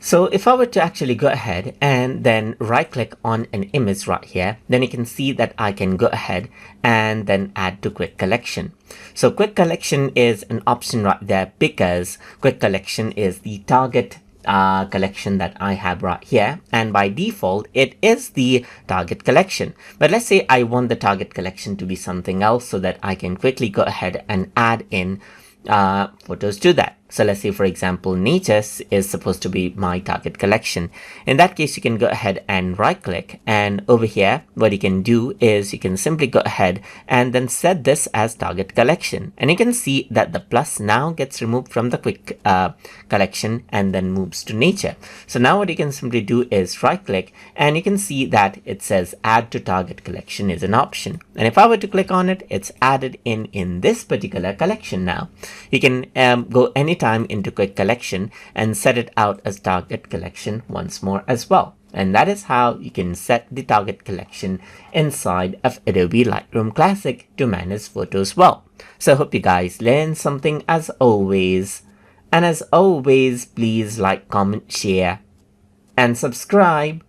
So if I were to actually go ahead and then right click on an image right here, then you can see that I can go ahead and then add to quick collection. So quick collection is an option right there because quick collection is the target collection that I have right here, and by default it is the target collection. But let's say I want the target collection to be something else so that I can quickly go ahead and add in photos to that. So let's say, for example, nature is supposed to be my target collection. In that case, you can go ahead and right click, and over here what you can do is you can simply go ahead and then set this as target collection, and you can see that the plus now gets removed from the quick collection and then moves to nature. So now what you can simply do is right click, and you can see that it says add to target collection is an option, and if I were to click on it, it's added in this particular collection. Now you can go anytime into quick collection and set it out as target collection once more as well. And that is how you can set the target collection inside of Adobe Lightroom Classic to manage photos well. So I hope you guys learned something as always. And as always, please like, comment, share, and subscribe.